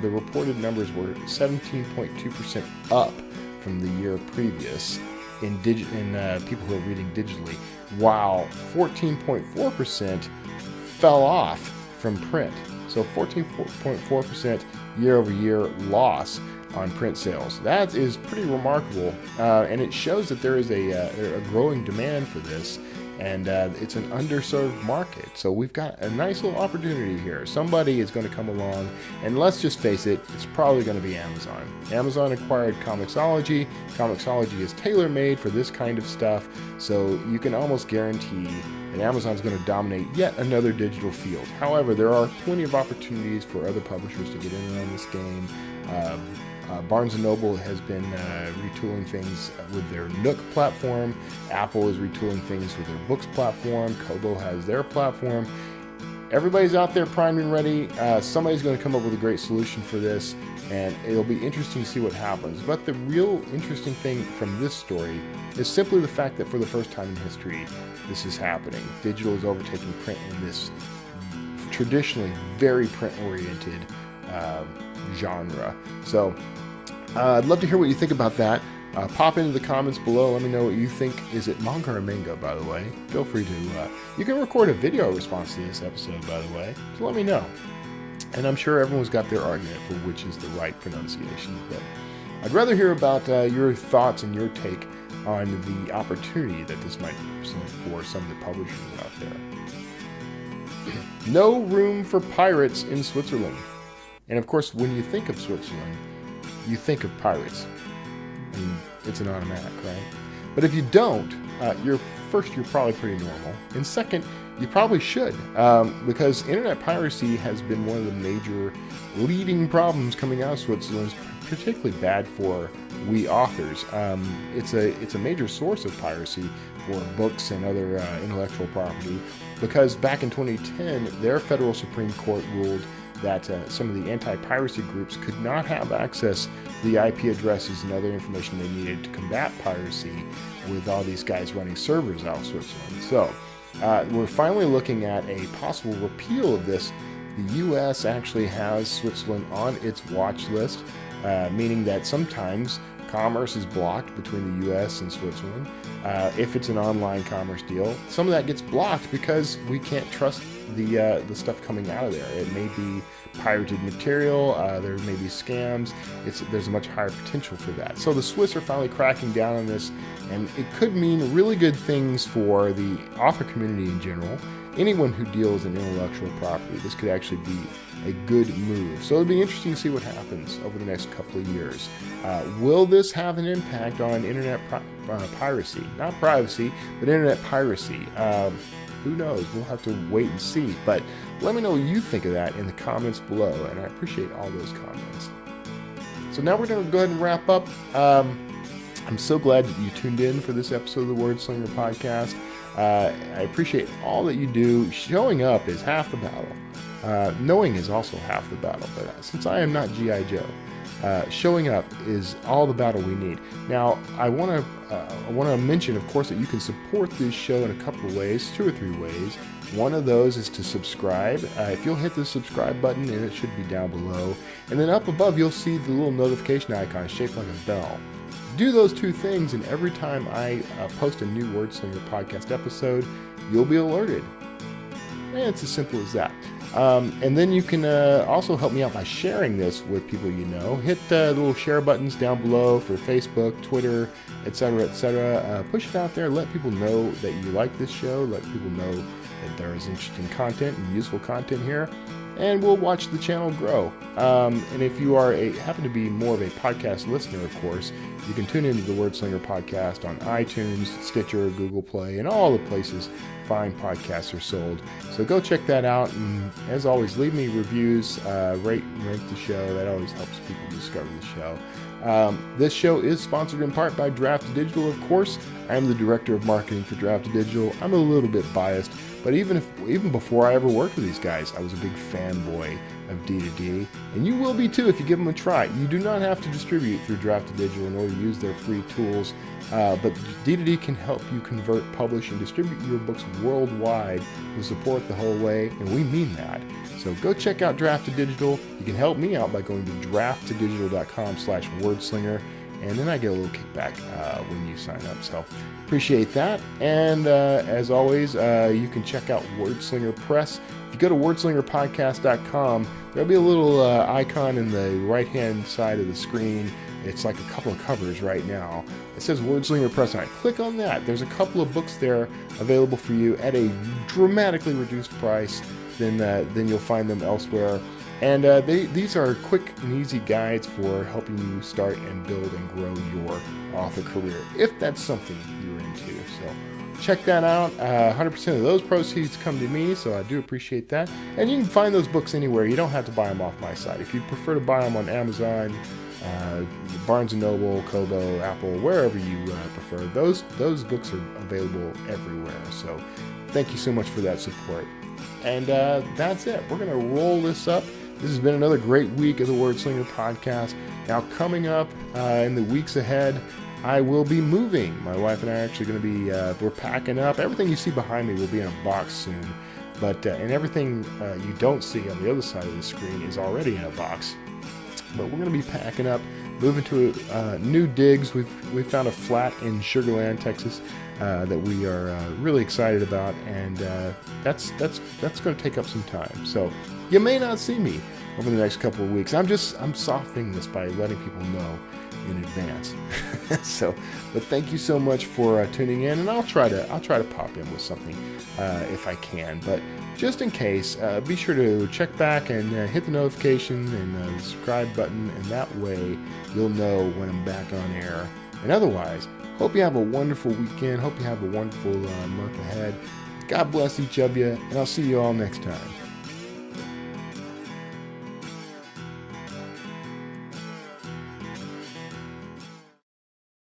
the reported numbers were 17.2% up from the year previous in people who are reading digitally, while 14.4% fell off from print. So 14.4% year-over-year loss on print sales. That is pretty remarkable, and it shows that there is a growing demand for this, and it's an underserved market. So we've got a nice little opportunity here. Somebody is going to come along, and let's just face it, it's probably going to be Amazon. Amazon acquired Comixology. Comixology is tailor-made for this kind of stuff, so you can almost guarantee that Amazon's going to dominate yet another digital field. However, there are plenty of opportunities for other publishers to get in on this game. Barnes & Noble has been retooling things with their Nook platform. Apple is retooling things with their Books platform. Kobo has their platform. Everybody's out there primed and ready. Somebody's going to come up with a great solution for this, and it'll be interesting to see what happens. But the real interesting thing from this story is simply the fact that for the first time in history, this is happening. Digital is overtaking print in this traditionally very print-oriented genre. So I'd love to hear what you think about that. Pop into the comments below. Let me know what you think. Is it manga or manga, by the way? Feel free to... you can record a video response to this episode, by the way. So let me know. And I'm sure everyone's got their argument for which is the right pronunciation. But I'd rather hear about your thoughts and your take on the opportunity that this might represent for some of the publishers out there. No room for pirates in Switzerland. And of course, when you think of Switzerland, you think of pirates. I mean, it's an automatic, right? But if you don't, you're probably pretty normal. And second, you probably should, because internet piracy has been one of the major leading problems coming out of Switzerland. It's particularly bad for we authors. It's a major source of piracy for books and other intellectual property, because back in 2010, their federal Supreme Court ruled that some of the anti-piracy groups could not have access to the IP addresses and other information they needed to combat piracy with all these guys running servers out of Switzerland. So we're finally looking at a possible repeal of this. The U.S. actually has Switzerland on its watch list, meaning that sometimes commerce is blocked between the U.S. and Switzerland. If it's an online commerce deal, some of that gets blocked because we can't trust the stuff coming out of there. It may be pirated material, there may be scams. There's a much higher potential for that. So the Swiss are finally cracking down on this, and it could mean really good things for the author community in general. Anyone who deals in intellectual property, this could actually be a good move. So it'll be interesting to see what happens over the next couple of years. Will this have an impact on internet piracy? Not privacy, but internet piracy. Who knows? We'll have to wait and see. But let me know what you think of that in the comments below, and I appreciate all those comments. So now we're going to go ahead and wrap up. I'm so glad that you tuned in for this episode of the Wordslinger Podcast. I appreciate all that you do. Showing up is half the battle. Knowing is also half the battle. But since I am not G.I. Joe, showing up is all the battle we need. Now, I want to mention, of course, that you can support this show in a couple of ways, 2 or 3 ways. One of those is to subscribe. If you'll hit the subscribe button, and it should be down below. And then up above, you'll see the little notification icon shaped like a bell. Do those 2 things, and every time I post a new Wordslinger Podcast episode, you'll be alerted. And it's as simple as that. And then you can also help me out by sharing this with people you know. Hit the little share buttons down below for Facebook, Twitter, etc., etc. Push it out there. Let people know that you like this show. Let people know that there is interesting content and useful content here. And we'll watch the channel grow. And if you are happen to be more of a podcast listener, of course, you can tune into the Wordslinger Podcast on iTunes, Stitcher, Google Play, and all the places fine podcasts are sold. So go check that out. And as always, leave me reviews, rate and rank the show. That always helps people discover the show. This show is sponsored in part by Draft Digital, of course. I am the director of marketing for Draft Digital. I'm a little bit biased, but even before I ever worked with these guys, I was a big fanboy of D2D, and you will be too if you give them a try. You do not have to distribute through Draft Digital in order to use their free tools, but D2D can help you convert, publish, and distribute your books worldwide with support the whole way, and we mean that. So go check out Draft Digital. You can help me out by going to draftdigital.com/wordslinger, and then I get a little kickback when you sign up. So appreciate that. And as always, you can check out Wordslinger Press. If you go to wordslingerpodcast.com, there'll be a little icon in the right-hand side of the screen. It's like a couple of covers right now. It says Wordslinger Press, and I click on that. There's a couple of books there available for you at a dramatically reduced price than you'll find them elsewhere. And these are quick and easy guides for helping you start and build and grow your author career, if that's something you're into. So check that out. 100% of those proceeds come to me, so I do appreciate that. And you can find those books anywhere. You don't have to buy them off my site. If you prefer to buy them on Amazon, Barnes & Noble, Kobo, Apple, wherever you prefer, those books are available everywhere. So thank you so much for that support. And that's it. We're going to roll this up. This has been another great week of the Wordslinger Podcast. Now, coming up in the weeks ahead, I will be moving. My wife and I are actually going to be, we're packing up. Everything you see behind me will be in a box soon. But, and everything you don't see on the other side of the screen is already in a box. But we're going to be packing up moving to new digs. We found a flat in Sugar Land, Texas, that we are really excited about, and that's going to take up some time. So you may not see me over the next couple of weeks. I'm softening this by letting people know in advance. But thank you so much for tuning in, and I'll try to pop in with something if I can. But just in case, be sure to check back and hit the notification and the subscribe button, and that way you'll know when I'm back on air. And otherwise, hope you have a wonderful weekend. Hope you have a wonderful month ahead. God bless each of you, and I'll see you all next time.